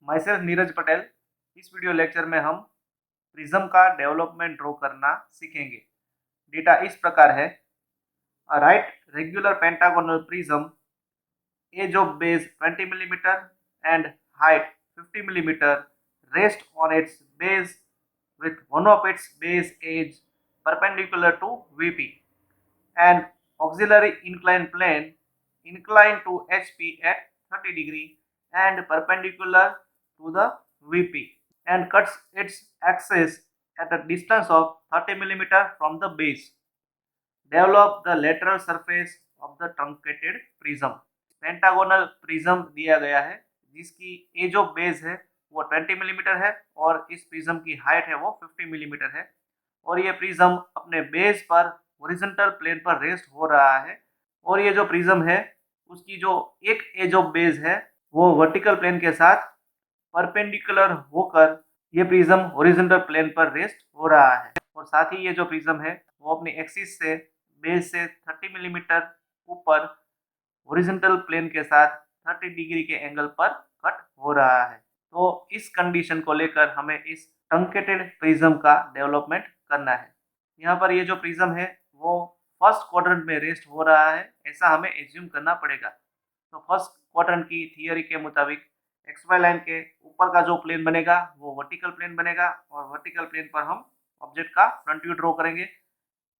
My self Neeraj Patel. इस video lecture में हम प्रिज्म का डेवलपमेंट ड्रॉ करना सीखेंगे। डेटा इस प्रकार है। Right regular pentagonal prism edge of base 20 mm and height 50 mm rest on its base with one of its base edge perpendicular to VP and auxiliary inclined plane inclined to HP at 30 degree and perpendicular to the VP and cuts its axis at a distance of 30 mm from the base. Develop the lateral surface of the truncated prism. Pentagonal prism दिया गया है जिसकी as of base है वो 20 millimetre है और इस prism की हाइट है वो 50 मिलीमीटर है और ये प्रिज्म अपने बेस पर हॉरिजॉन्टल प्लेन पर रेस्ट हो रहा है और ये जो प्रिज्म है उसकी जो एक एज ऑफ बेस है वो वर्टिकल प्लेन के साथ परपेंडिकुलर होकर ये प्रिज्म हॉरिजॉन्टल प्लेन पर रेस्ट हो रहा है और साथ ही ये जो प्रिज्म है वो अपनी एक्सिस से बेस से 30 मिलीमीटर ऊपर हॉरिजॉन्टल प्लेन के साथ 30 डिग्री के एंगल पर कट हो रहा है। तो इस कंडीशन को लेकर हमें इस ट्रंकेटेड प्रिज्म का डेवलपमेंट करना है। यहाँ पर ये जो प्रिज्म है वो फर्स्ट क्वाड्रेंट में रेस्ट हो रहा है ऐसा हमें एज्यूम करना पड़ेगा। तो फर्स्ट क्वाड्रेंट की थियोरी के मुताबिक एक्स वाई लाइन के ऊपर का जो प्लेन बनेगा वो वर्टिकल प्लेन बनेगा और वर्टिकल प्लेन पर हम ऑब्जेक्ट का फ्रंट व्यू ड्रॉ करेंगे।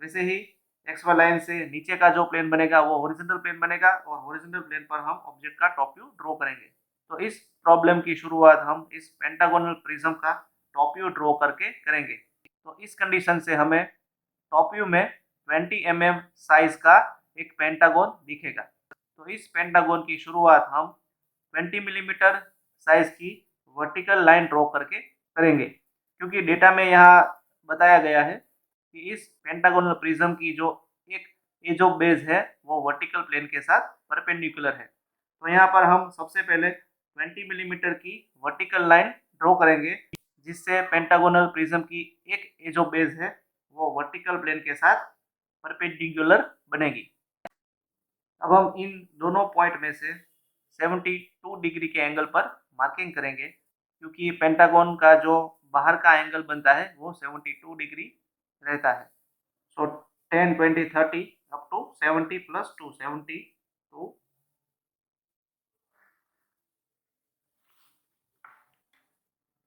वैसे ही एक्स वाई लाइन से नीचे का जो प्लेन बनेगा वो हॉरिजॉन्टल प्लेन बनेगा और हॉरिजॉन्टल प्लेन पर हम ऑब्जेक्ट का टॉप व्यू ड्रॉ करेंगे। तो इस प्रॉब्लम की शुरुआत हम इस पेंटागोनल प्रिज्म का टॉप व्यू ड्रॉ करके करेंगे। तो इस कंडीशन से हमें टॉप व्यू में 20 mm साइज का एक पेंटागोन दिखेगा। तो इस पेंटागोन की शुरुआत हम 20 मिलीमीटर साइज की वर्टिकल लाइन ड्रॉ करके करेंगे क्योंकि डेटा में यहाँ बताया गया है कि इस पेंटागोनल प्रिज्म की जो एक एज ऑफ बेस है वो वर्टिकल प्लेन के साथ परपेंडिकुलर है। तो यहाँ पर हम सबसे पहले 20 मिलीमीटर की वर्टिकल लाइन ड्रॉ करेंगे जिससे पेंटागोनल प्रिज्म की एक एज ऑफ बेस है वो वर्टिकल प्लेन के साथ परपेंडिकुलर बनेगी। अब हम इन दोनों पॉइंट में से 72 डिग्री के एंगल पर मार्किंग करेंगे क्योंकि पेंटागन का जो बाहर का एंगल बनता है वो 72 डिग्री रहता है। सो 10 20 30 अप टू 70 प्लस 2 72।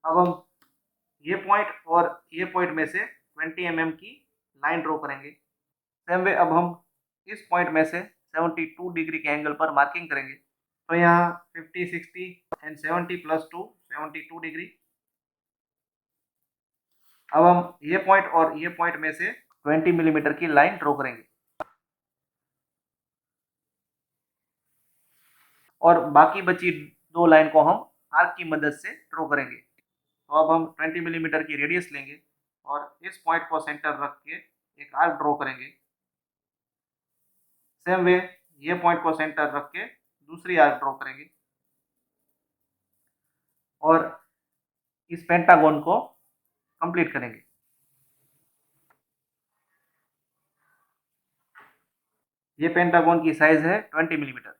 अब हम ये पॉइंट और ये पॉइंट में से 20 mm की लाइन ड्रॉ करेंगे। सेम वे अब हम इस पॉइंट में से 72 डिग्री के एंगल पर मार्किंग करेंगे। तो यहाँ 50 60 एंड 70 प्लस 2 72 डिग्री। अब हम ये पॉइंट और ये पॉइंट में से 20 मिलीमीटर की लाइन ड्रॉ करेंगे और बाकी बची दो लाइन को हम आर्क की मदद से ड्रॉ करेंगे। तो अब हम 20 मिलीमीटर की रेडियस लेंगे और इस पॉइंट को सेंटर रख के एक आर्क ड्रॉ करेंगे। सेम वे ये पॉइंट को सेंटर रख के दूसरी आर्क ड्रॉ करेंगे और इस पेंटागन को कंप्लीट करेंगे। ये पेंटागन की साइज है 20 मिलीमीटर।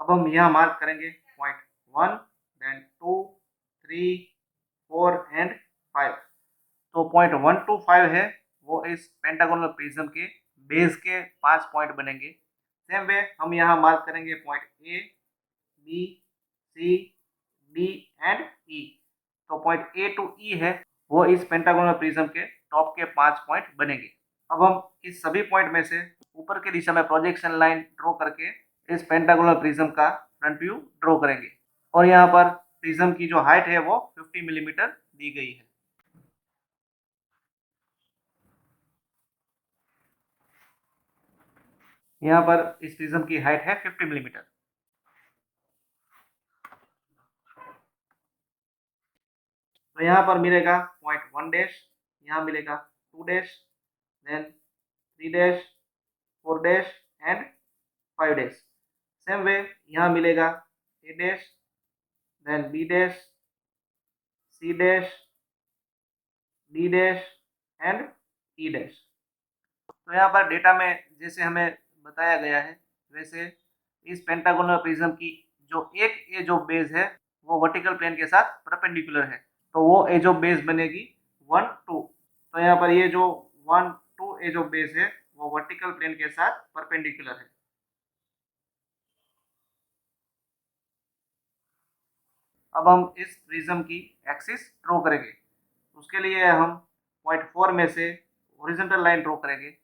अब हम यहाँ मार्क करेंगे पॉइंट 1 देन 2 3 4 एंड 5। तो पॉइंट 1 to 5 है वो इस पेंटागोनल प्रिज्म के बेस के 5 पॉइंट बनेंगे। सेम वे हम यहाँ मार्क करेंगे point A B C D and E. तो पॉइंट ए टू ई है वो इस पेंटागोनल प्रिज्म के टॉप के 5 पॉइंट बनेंगे। अब हम इस सभी पॉइंट में से ऊपर की दिशा में प्रोजेक्शन लाइन ड्रॉ करके इस पेंटागोनल प्रिज्म का फ्रंट व्यू ड्रॉ करेंगे और यहाँ पर प्रिज्म की जो हाइट है वो 50 मिलीमीटर दी गई है। यहाँ पर इस प्रिज्म की हाइट है 50 मिलीमीटर। तो यहाँ पर मिलेगा पॉइंट 1 डैश, यहाँ मिलेगा 2 dash, then 3 dash, 4 dash and 5 dash. Same way यहाँ मिलेगा A dash, then B dash, C dash, D dash and E dash. तो यहाँ पर डेटा में जैसे हमें बताया गया है वैसे इस पेंटागोनल प्रिज्म की जो एक एज ऑफ बेस है वो वर्टिकल प्लेन के साथ परपेंडिकुलर है, तो वो एज ऑफ बेस बनेगी 1 2। तो यहाँ पर ये जो 1 2 एज ऑफ बेस है वो वर्टिकल प्लेन के साथ परपेंडिकुलर है। अब हम इस प्रिज्म की एक्सिस ड्रॉ करेंगे। उसके लिए हम पॉइंट 4 में से हॉरिजॉन्टल लाइन ड्रॉ करेंगे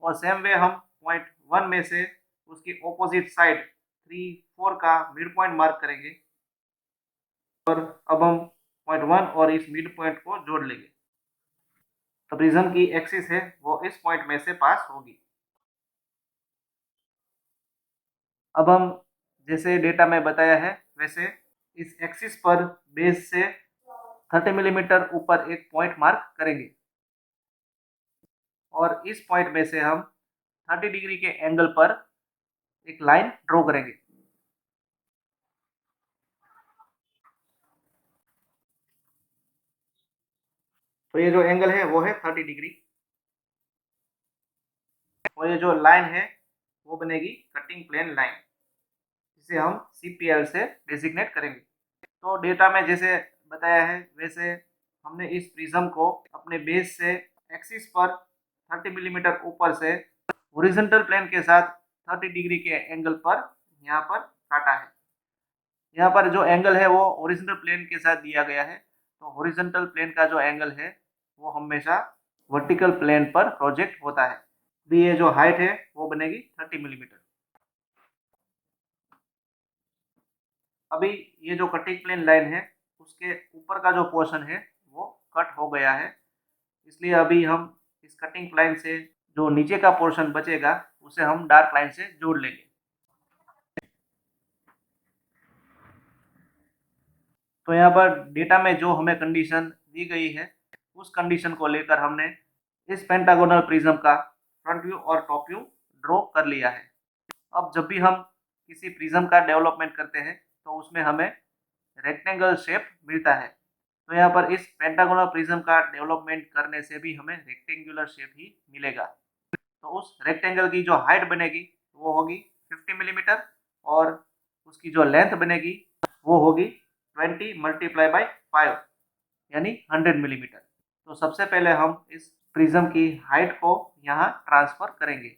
और सेम वे हम पॉइंट 1 में से उसकी ऑपोजिट साइड 3 4 का मिड पॉइंट मार्क करेंगे और अब हम पॉइंट 1 और इस मिड पॉइंट को जोड़ लेंगे। तो प्रिज्म की एक्सिस है वो इस पॉइंट में से पास होगी। अब हम जैसे डेटा में बताया है वैसे इस एक्सिस पर बेस से 30 मिलीमीटर ऊपर एक पॉइंट मार्क करेंगे और इस पॉइंट में से हम 30 डिग्री के एंगल पर एक लाइन ड्रॉ करेंगे। तो ये जो एंगल है वो है 30 डिग्री और ये जो लाइन है वो बनेगी कटिंग प्लेन लाइन, जिसे हम CPL से डेजिग्नेट करेंगे। तो डेटा में जैसे बताया है वैसे हमने इस प्रिज्म को अपने बेस से एक्सिस पर 30 मिलीमीटर ऊपर से हॉरिजॉन्टल प्लेन के साथ 30 डिग्री के एंगल पर यहाँ पर काटा है। यहाँ पर जो एंगल है वो हॉरिजॉन्टल प्लेन के साथ दिया गया है, तो हॉरिजॉन्टल प्लेन का जो एंगल है वो हमेशा वर्टिकल प्लेन पर प्रोजेक्ट होता है। भी ये जो हाइट है वो बनेगी 30 मिलीमीटर। अभी ये जो कटिंग प्लेन लाइन है उसके ऊपर का जो पोर्शन है वो कट हो गया है, इसलिए अभी हम इस कटिंग लाइन से जो नीचे का पोर्शन बचेगा उसे हम डार्क लाइन से जोड़ लेंगे। तो यहाँ पर डेटा में जो हमें कंडीशन दी गई है उस कंडीशन को लेकर हमने इस पेंटागोनल प्रिज्म का फ्रंट व्यू और टॉप व्यू ड्रॉ कर लिया है। अब जब भी हम किसी प्रिज्म का डेवलपमेंट करते हैं तो उसमें हमें रेक्टेंगल शेप मिलता है, तो यहाँ पर इस पेंटागोनल प्रिज्म का डेवलपमेंट करने से भी हमें रेक्टेंगुलर शेप ही मिलेगा। तो उस रेक्टेंगल की जो हाइट बनेगी वो होगी 50 मिलीमीटर और उसकी जो लेंथ बनेगी वो होगी 20 मल्टीप्लाई बाई 5 यानी 100 मिलीमीटर। तो सबसे पहले हम इस प्रिज्म की हाइट को यहाँ ट्रांसफर करेंगे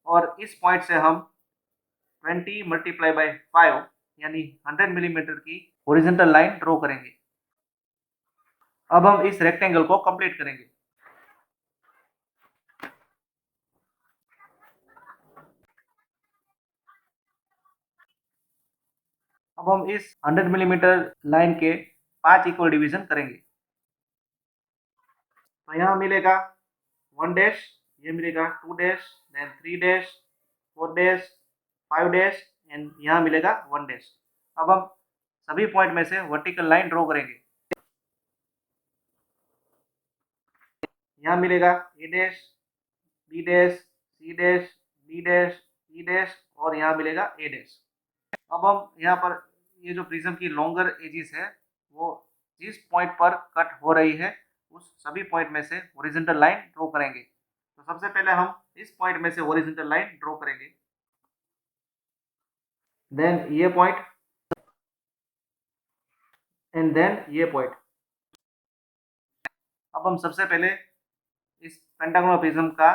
और इस पॉइंट से हम 20 मल्टीप्लाई बाई 5 यानी 100 मिलीमीटर की हॉरिजॉन्टल लाइन ड्रॉ करेंगे। अब हम इस रेक्टेंगल को कंप्लीट करेंगे। अब हम इस 100 मिलीमीटर लाइन के 5 इक्वल डिवीजन करेंगे। तो यहाँ मिलेगा 1 डैश, ये मिलेगा 2 dash, then 3 dash, 4 dash, 5 dash and यहाँ मिलेगा 1 डैश। अब हम सभी पॉइंट में से वर्टिकल लाइन ड्रॉ करेंगे। यहाँ मिलेगा A dash, B dash, C dash, D dash, E dash और यहाँ मिलेगा ए डैश। अब हम यहाँ पर ये जो प्रिज्म की लॉन्गर एजिस है वो जिस पॉइंट पर कट हो रही है उस सभी पॉइंट में से हॉरिजॉन्टल लाइन ड्रॉ करेंगे। तो सबसे पहले हम इस पॉइंट में से हॉरिजॉन्टल लाइन ड्रॉ करेंगे, देन ये पॉइंट एंड देन ये पॉइंट। अब हम सबसे पहले इस पेंटागोनल प्रिज्म का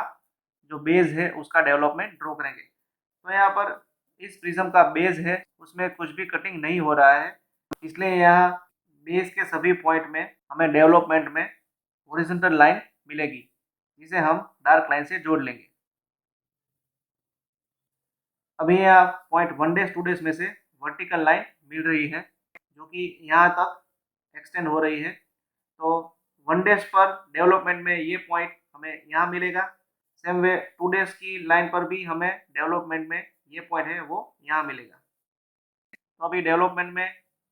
जो बेस है उसका डेवलपमेंट ड्रॉ करेंगे। तो यहाँ पर इस प्रिज्म का बेस है उसमें कुछ भी कटिंग नहीं हो रहा है, इसलिए यहाँ बेस के सभी पॉइंट में हमें डेवलपमेंट में हॉरिजॉन्टल लाइन मिलेगी जिसे हम डार्क लाइन से जोड़ लेंगे। अभी यहाँ पॉइंट 1 डैश 2 डैश में से वर्टिकल लाइन मिल रही है जो कि यहाँ तक एक्सटेंड हो रही है। तो 1 डैश पर डेवलपमेंट में ये पॉइंट हमें यहाँ मिलेगा, सेम वे 2 डैश की लाइन पर भी हमें डेवलपमेंट में ये पॉइंट है वो यहाँ मिलेगा। तो अभी डेवलपमेंट में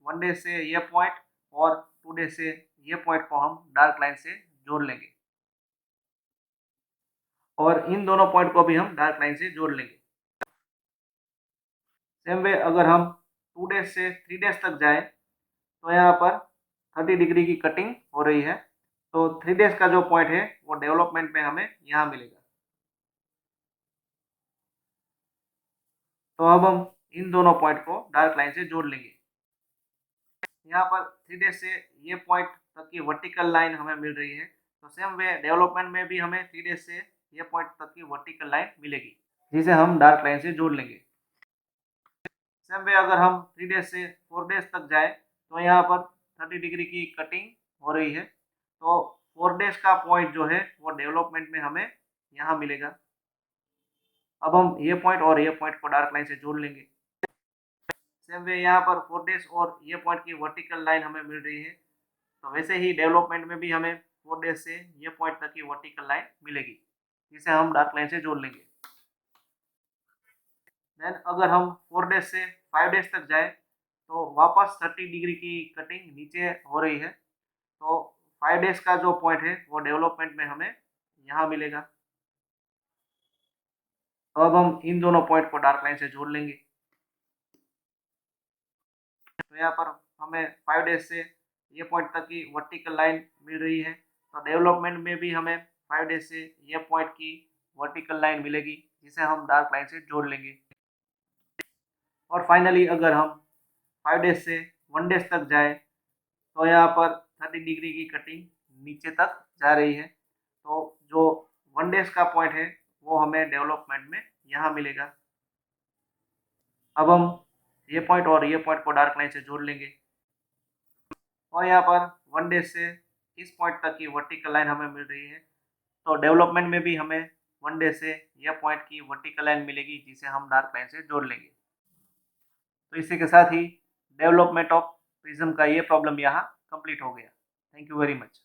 1 डैश से ये पॉइंट और 2 डैश से ये पॉइंट को हम डार्क लाइन से जोड़ लेंगे और इन दोनों पॉइंट को भी हम डार्क लाइन से जोड़ लेंगे। सेम वे अगर हम 2 डैश से 3 डैश तक जाएं तो यहाँ पर 30 डिग्री की कटिंग हो रही है, तो 3 डैश का जो पॉइंट है वो डेवलपमेंट में हमें यहाँ मिलेगा। तो अब हम इन दोनों पॉइंट को डार्क लाइन से जोड़ लेंगे। यहाँ पर 3 डेज से ये पॉइंट तक की वर्टिकल लाइन हमें मिल रही है, तो सेम वे डेवलपमेंट में भी हमें 3 डेज से ये पॉइंट तक की वर्टिकल लाइन मिलेगी, जिसे हम डार्क लाइन से जोड़ लेंगे। सेम वे अगर हम 3 डेज से 4 डेज तक जाए तो यहाँ पर 30 डिग्री की कटिंग हो रही है, तो 4 डेज का पॉइंट जो है वो डेवलपमेंट में हमें यहाँ मिलेगा। अब हम ये पॉइंट और ये पॉइंट को डार्क लाइन से जोड़ लेंगे। सेम वे यहाँ पर 4 डेज और ये पॉइंट की वर्टिकल लाइन हमें मिल रही है, तो वैसे ही डेवलपमेंट में भी हमें 4 डेज से ये पॉइंट तक की वर्टिकल लाइन मिलेगी, जिसे हम डार्क लाइन से जोड़ लेंगे। देन अगर हम 4 डेज से 5 डेज तक जाए तो वापस 30 डिग्री की कटिंग नीचे हो रही है, तो 5 डेज का जो पॉइंट है वो डेवलपमेंट में हमें यहाँ मिलेगा। तो अब हम इन दोनों पॉइंट को डार्क लाइन से जोड़ लेंगे। तो यहाँ पर हमें 5 डेज से ये पॉइंट तक की वर्टिकल लाइन मिल रही है, तो डेवलपमेंट में भी हमें 5 डेज से ये पॉइंट की वर्टिकल लाइन मिलेगी, जिसे हम डार्क लाइन से जोड़ लेंगे। और फाइनली अगर हम 5 डेज से 1 डेज तक जाए तो यहाँ पर 30 डिग्री की कटिंग नीचे तक जा रही है, तो जो 1 डेज का पॉइंट है वो हमें डेवलपमेंट में यहाँ मिलेगा। अब हम ये पॉइंट और ये पॉइंट को डार्क लाइन से जोड़ लेंगे, और यहाँ पर 1 डेज से इस पॉइंट तक की वर्टिकल लाइन हमें मिल रही है, तो डेवलपमेंट में भी हमें 1 डेज से यह पॉइंट की वर्टिकल लाइन मिलेगी, जिसे हम डार्क लाइन से जोड़ लेंगे। तो इसी के साथ ही डेवलपमेंट ऑफ प्रिज्म का ये प्रॉब्लम यहाँ कंप्लीट हो गया। Thank you very much.